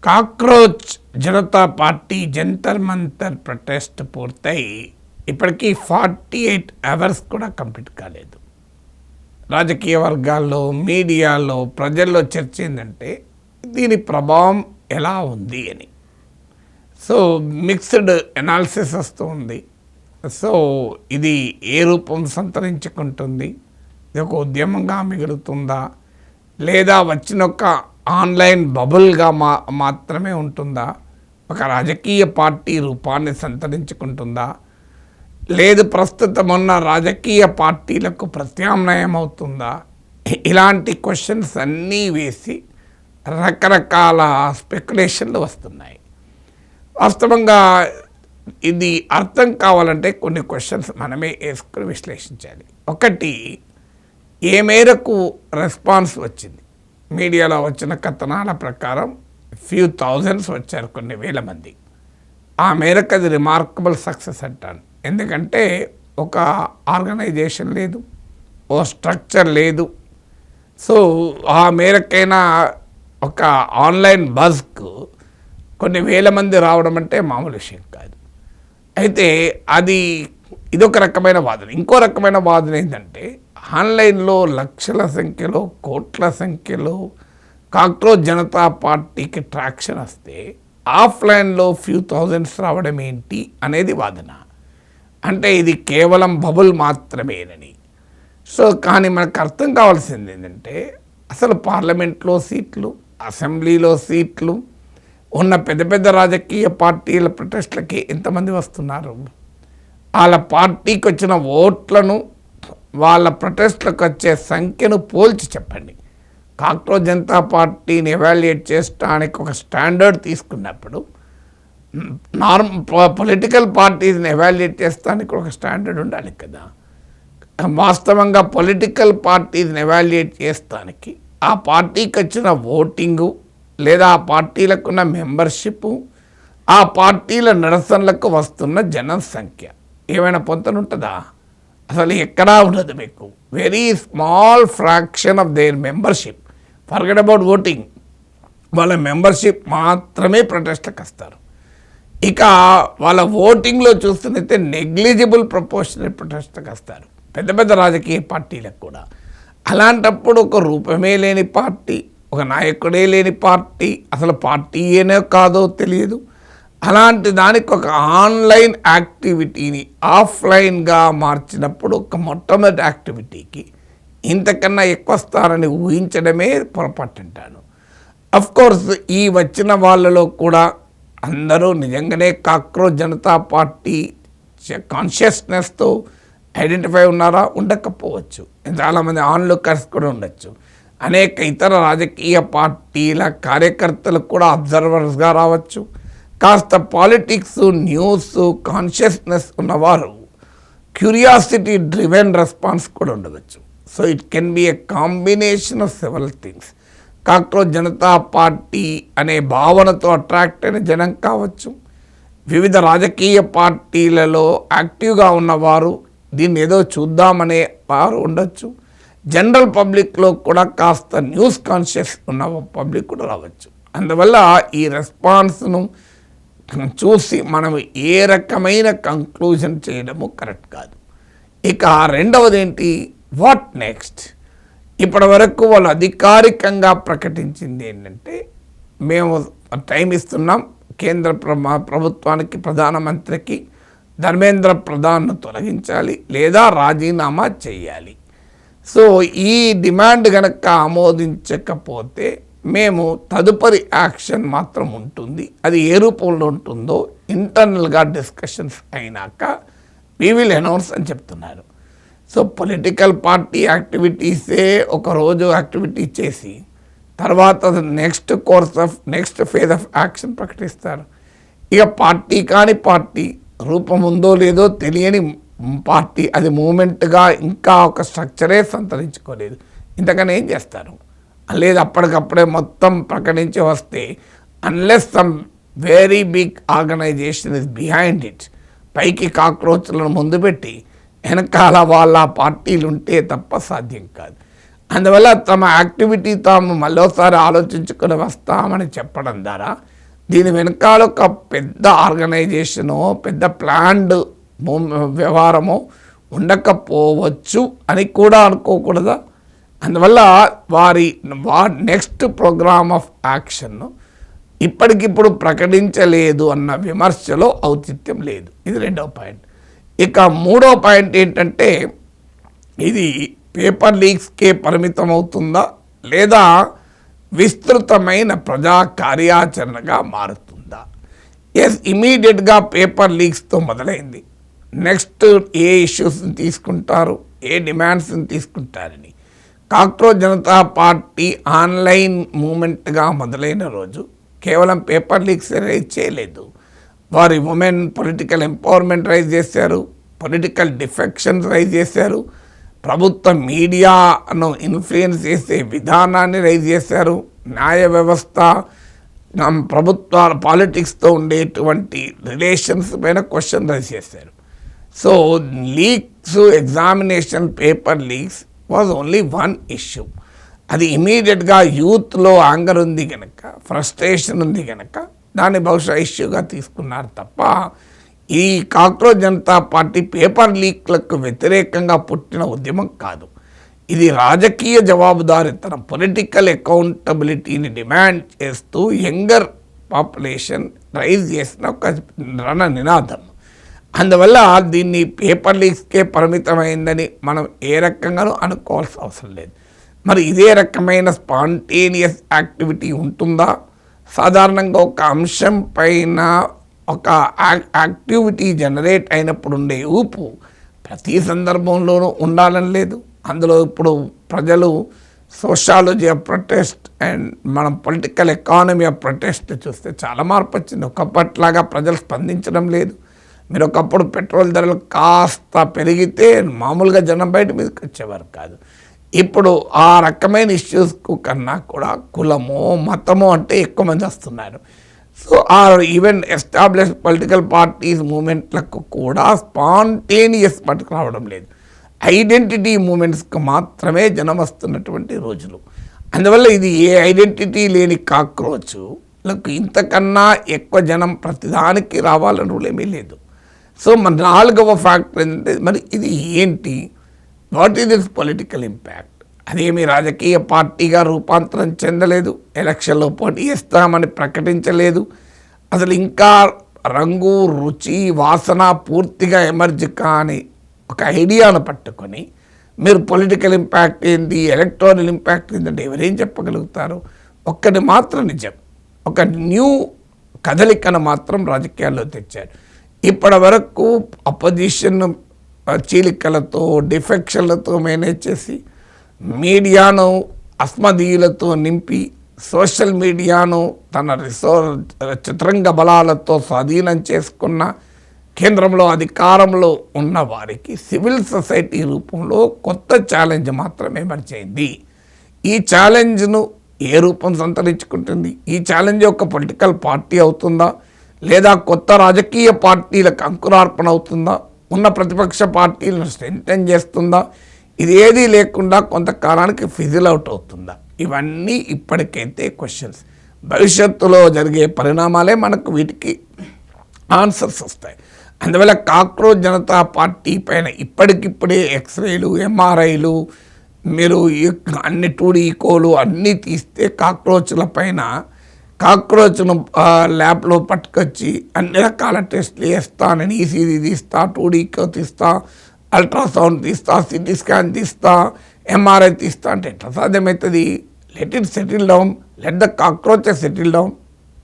Cockroach Janata party Jantar Mantar protest పూర్తయి ఇప్పటికీ 48 hours కూడా కంప్లీట్ కాలేదు. రాజకీయ వర్గాల్లో, మీడియాలో, ప్రజల్లో చర్చ ఏంటంటే దీని ప్రభావం ఎలా ఉంది అని. సో మిక్స్డ్ ఎనాలిసిస్ వస్తూ ఉంది. సో ఇది ఏ రూపం సంతరించుకుంటుంది, ఇది ఒక ఉద్యమంగా మిగులుతుందా, లేదా వచ్చిన ఒక ఆన్లైన్ బబుల్గా మాత్రమే ఉంటుందా, ఒక రాజకీయ పార్టీ రూపాన్ని సంతరించుకుంటుందా, లేదు ప్రస్తుతం ఉన్న రాజకీయ పార్టీలకు ప్రత్యామ్నాయం అవుతుందా, ఇలాంటి క్వశ్చన్స్ అన్నీ వేసి రకరకాల స్పెక్యులేషన్లు వస్తున్నాయి. వాస్తవంగా ఇది అర్థం కావాలంటే కొన్ని క్వశ్చన్స్ మనమే వేసుకుని విశ్లేషించాలి. ఒకటి, ఏ మేరకు రెస్పాన్స్ వచ్చింది? మీడియాలో వచ్చిన కథనాల ప్రకారం ఫ్యూ థౌజండ్స్ వచ్చారు, కొన్ని వేల మంది. ఆ మేరకు అది రిమార్కబుల్ సక్సెస్ అంటాను. ఎందుకంటే ఒక ఆర్గనైజేషన్ లేదు, ఓ స్ట్రక్చర్ లేదు. సో ఆ మేరకైనా ఒక ఆన్లైన్ బజ్కు కొన్ని వేల మంది రావడం అంటే మామూలు విషయం కాదు. అయితే ఇదొక రకమైన వాదన. ఇంకో రకమైన వాదన ఏంటంటే ఆన్లైన్లో లక్షల సంఖ్యలో, కోట్ల సంఖ్యలో కాక్రోచ్ జనతా పార్టీకి ట్రాక్షన్ వస్తే ఆఫ్లైన్లో ఫ్యూ థౌజండ్స్ రావడం ఏంటి అనేది వాదన. అంటే ఇది కేవలం బబుల్ మాత్రమేనని. సో కానీ మనకు అర్థం కావాల్సింది ఏంటంటే అసలు పార్లమెంట్లో సీట్లు, అసెంబ్లీలో సీట్లు ఉన్న పెద్ద పెద్ద రాజకీయ పార్టీల ప్రొటెస్ట్లకి ఎంతమంది వస్తున్నారు? వాళ్ళ పార్టీకి వచ్చిన ఓట్లను వాళ్ళ ప్రొటెస్ట్లకు వచ్చే సంఖ్యను పోల్చి చెప్పండి. కాక్రోచ్ జనతా పార్టీని ఎవాల్యుయేట్ చేయడానికి ఒక స్టాండర్డ్ తీసుకున్నప్పుడు పొలిటికల్ పార్టీస్ని ఎవాల్యుయేట్ చేస్తానికి ఒక స్టాండర్డ్ ఉండాలి కదా. వాస్తవంగా పొలిటికల్ పార్టీస్ని ఎవాల్యుయేట్ చేస్తానికి ఆ పార్టీకి వచ్చిన ఓటింగు, లేదా ఆ పార్టీలకున్న మెంబర్షిప్, ఆ పార్టీల నిరసనలకు వస్తున్న జనం సంఖ్య ఏమైనా పొంతనుంటుందా? అసలు ఎక్కడా ఉండదు. మీకు very small fraction of their membership, forget about voting, వాళ్ళ మెంబర్షిప్ మాత్రమే ప్రొటెస్ట్లకు వస్తారు. ఇక వాళ్ళ ఓటింగ్లో చూస్తున్నైతే నెగ్లిజిబుల్ ప్రపోర్షనల్ ప్రొటెస్ట్లకు వస్తారు పెద్ద పెద్ద రాజకీయ పార్టీలకు కూడా. అలాంటప్పుడు ఒక రూపమే లేని పార్టీ, ఒక నాయకుడే లేని పార్టీ, అసలు పార్టీ ఏనో కాదో తెలియదు, అలాంటి దానికి ఒక ఆన్లైన్ యాక్టివిటీని ఆఫ్లైన్గా మార్చినప్పుడు ఒక మొట్టమొదటి యాక్టివిటీకి ఇంతకన్నా ఎక్కువ వస్తారని ఊహించడమే పొరపాటు అంటాను. అఫ్కోర్స్ ఈ వచ్చిన వాళ్ళలో కూడా అందరూ నిజంగానే కాక్రోచ్ జనతా పార్టీ కాన్షియస్నెస్తో ఐడెంటిఫై ఉన్నారా? ఉండకపోవచ్చు. చాలామంది ఆన్లుకర్స్ కూడా ఉండొచ్చు. అనేక ఇతర రాజకీయ పార్టీల కార్యకర్తలు కూడా అబ్జర్వర్స్గా రావచ్చు. కాస్త పాలిటిక్స్, న్యూస్ కాన్షియస్నెస్ ఉన్నవారు క్యూరియాసిటీ డ్రివెన్ రెస్పాన్స్ కూడా ఉండవచ్చు. So it can be a combination of several things. Cockroach Janata party అనే భావనతో అట్రాక్ట్ అయిన జనం కావచ్చు, వివిధ రాజకీయ పార్టీలలో యాక్టివ్గా ఉన్నవారు దీన్ని ఏదో చూద్దామనే వారు ఉండొచ్చు, జనరల్ పబ్లిక్లో కూడా కాస్త న్యూస్ కాన్షియస్ ఉన్న పబ్లిక్ కూడా రావచ్చు. అందువల్ల ఈ రెస్పాన్స్ను చూసి మనం ఏ రకమైన కంక్లూజన్ చేయడము కరెక్ట్ కాదు. ఇక రెండవది ఏంటి, వాట్ నెక్స్ట్? ఇప్పటి వరకు వాళ్ళు అధికారికంగా ప్రకటించింది ఏంటంటే మేము టైం ఇస్తున్నాం కేంద్ర ప్రభుత్వానికి, ప్రధానమంత్రికి ధర్మేంద్ర ప్రధాన్ను తొలగించాలి లేదా రాజీనామా చేయాలి. సో ఈ డిమాండ్ కనుక ఆమోదించకపోతే మేము తదుపరి యాక్షన్ మాత్రం ఉంటుంది. అది ఏ రూపంలో ఉంటుందో ఇంటర్నల్గా డిస్కషన్స్ అయినాక వీ విల్ అనౌన్స్ అని చెప్తున్నారు. సో పొలిటికల్ పార్టీ యాక్టివిటీసే ఒకరోజు యాక్టివిటీ చేసి తర్వాత నెక్స్ట్ ఫేజ్ ఆఫ్ యాక్షన్ ప్రకటిస్తారు. ఇక పార్టీ కాని పార్టీ, రూపం ఉందో లేదో తెలియని పార్టీ, అది మూమెంట్గా ఇంకా ఒక స్ట్రక్చరే సంతరించుకోలేదు, ఇంతకన్నా ఏం చేస్తారు? లేదు అప్పటికప్పుడే మొత్తం ప్రకటించి వస్తే unless some very big organisation is behind it, పైకి కాక్రోచ్లను ముందు పెట్టి వెనకాల వాళ్ళ పార్టీలు ఉంటే తప్ప సాధ్యం కాదు. అందువల్ల తమ యాక్టివిటీ తాము మళ్ళోసారి ఆలోచించుకొని వస్తామని చెప్పడం ద్వారా దీని వెనకాల ఒక పెద్ద ఆర్గనైజేషను, పెద్ద ప్లాన్డ్ వ్యవహారము ఉండకపోవచ్చు అని కూడా అనుకోకూడదా? అందువల్ల వారి నెక్స్ట్ ప్రోగ్రామ్ ఆఫ్ యాక్షన్ను ఇప్పటికిప్పుడు ప్రకటించలేదు అన్న విమర్శలో ఔచిత్యం లేదు. ఇది రెండవ పాయింట్. ఇక మూడవ పాయింట్ ఏంటంటే, ఇది పేపర్ లీక్స్కే పరిమితం అవుతుందా లేదా విస్తృతమైన ప్రజా కార్యాచరణగా మారుతుందా? ఎస్, ఇమీడియట్గా పేపర్ లీక్స్తో మొదలైంది. నెక్స్ట్ ఏ ఇష్యూస్ని తీసుకుంటారు, ఏ డిమాండ్స్ని తీసుకుంటారని కాక్రోచ్ జనతా పార్టీ ఆన్లైన్ మూమెంట్గా మొదలైన రోజు కేవలం పేపర్ లీక్స్ రైజ్ చేయలేదు. వారి ఉమెన్ పొలిటికల్ ఎంపవర్మెంట్ రైజ్ చేశారు, పొలిటికల్ డిఫెక్షన్స్ రైజ్ చేశారు, ప్రభుత్వ మీడియాను ఇన్ఫ్లుయెన్స్ చేసే విధానాన్ని రైజ్ చేశారు, న్యాయ వ్యవస్థ ప్రభుత్వ పాలిటిక్స్తో ఉండేటువంటి రిలేషన్స్ పైన క్వశ్చన్ రైజ్ చేశారు. So leaks, examination paper leaks was only one issue. అది ఇమీడియట్గా యూత్లో యాంగర్ ఉంది కనుక, ఫ్రస్ట్రేషన్ ఉంది కనుక దాన్ని బహుశా ఇష్యూగా తీసుకున్నారు తప్ప ఈ కాక్రోచ్ జనతా పార్టీ పేపర్ లీక్లకు వ్యతిరేకంగా పుట్టిన ఉద్యమం కాదు. ఇది రాజకీయ జవాబుదారీతనం, పొలిటికల్ అకౌంటబిలిటీని డిమాండ్ చేస్తూ యంగర్ పాపులేషన్ రైజ్ చేసిన ఒక రణ నినాదం. అందువల్ల దీన్ని పేపర్ లీక్స్కే పరిమితమైందని మనం ఏ రకంగానూ అనుకోవాల్సిన అవసరం లేదు. మరి ఇదే రకమైన స్పాంటేనియస్ యాక్టివిటీ ఉంటుందా? సాధారణంగా ఒక అంశం పైన ఒక యాక్టివిటీ జనరేట్ అయినప్పుడు ఉండే ఊపు ప్రతి సందర్భంలోనూ ఉండాలని లేదు. అందులో ఇప్పుడు ప్రజలు సోషాలజీ ఆఫ్ ప్రొటెస్ట్ అండ్ మనం పొలిటికల్ ఎకానమీ ఆఫ్ ప్రొటెస్ట్ చూస్తే చాలా మార్పు వచ్చింది. ఒకప్పట్లాగా ప్రజలు స్పందించడం లేదు. మీరు ఒకప్పుడు పెట్రోల్ ధరలు కాస్త పెరిగితే మామూలుగా జనం బయట మీదకి వచ్చేవారు కాదు. ఇప్పుడు ఆ రకమైన ఇష్యూస్కు కన్నా కూడా కులమో మతమో అంటే ఎక్కువ మంది వస్తున్నారు. So even establish political parties మూమెంట్లకు కూడా స్పాంటేనియస్ పట్టుకు రావడం లేదు. ఐడెంటిటీ మూమెంట్స్కి మాత్రమే జనం వస్తున్నటువంటి రోజులు. అందువల్ల ఇది ఏ ఐడెంటిటీ లేని కాక్రోచ్లకు ఇంతకన్నా ఎక్కువ జనం ప్రతిదానికి రావాలని రూల్ ఏమీ లేదు. సో మన నాలుగవ ఫ్యాక్టర్ ఏంటంటే, మరి ఇది ఏంటి, what is it's political impact? అదేమి రాజకీయ పార్టీగా రూపాంతరం చెందలేదు, ఎలక్షన్లో పోటీ చేస్తామని ప్రకటించలేదు, అసలు ఇంకా రంగు రుచి వాసన పూర్తిగా ఎమర్జ్ కాని ఒక ఐడియాను పట్టుకొని మీరు పొలిటికల్ ఇంపాక్ట్ ఏంటి, ఎలక్టోరల్ ఇంపాక్ట్ ఏంటంటే ఎవరేం చెప్పగలుగుతారు? ఒక్కటి మాత్రం నిజం, ఒక న్యూ కదలికను మాత్రం రాజకీయాల్లో తెచ్చారు. ఇప్పటి వరకు అపోజిషన్ చీలికలతో డిఫెక్షన్లతో మేనేజ్ చేసి, మీడియాను అస్మదీయులతో నింపి, సోషల్ మీడియాను తన చతురంగ బలాలతో స్వాధీనం చేసుకున్న, కేంద్రంలో అధికారంలో ఉన్న వారికి సివిల్ సొసైటీ రూపంలో కొత్త ఛాలెంజ్ మాత్రమే ఎమర్జైంది. ఈ ఛాలెంజ్ను ఏ రూపం సంతరించుకుంటుంది? ఈ ఛాలెంజ్ ఒక పొలిటికల్ పార్టీ అవుతుందా, లేదా కొత్త రాజకీయ పార్టీలకు అంకురార్పణ అవుతుందా, ఉన్న ప్రతిపక్ష పార్టీలను స్ట్రెంథెన్ చేస్తుందా, ఇది ఏదీ లేకుండా కొంతకాలానికి ఫిజిల్ అవుట్ అవుతుందా? ఇవన్నీ ఇప్పటికైతే క్వశ్చన్స్. భవిష్యత్తులో జరిగే పరిణామాలే మనకు వీటికి ఆన్సర్స్ వస్తాయి. అందువల్ల కాక్రోచ్ జనతా పార్టీ పైన ఇప్పటికిప్పుడే ఎక్స్రేలు, ఎంఆర్ఐలు, మీరు అన్ని 2D ఈకోలు అన్నీ తీస్తే కాక్రోచ్ల పైన, కాక్రోచ్ను ల్యాబ్లో పట్టుకొచ్చి అన్ని రకాల టెస్ట్లు చేస్తానని, ఈసీజీ తీస్తా, 2D ఈకో తీస్తా, అల్ట్రాసౌండ్ తీస్తా, సిటీ స్కాన్ తీస్తా, ఎంఆర్ఐ తీస్తా అంటే ఎట్లా సాధ్యమవుతుంది? Let it settle down, let the cockroaches settle down.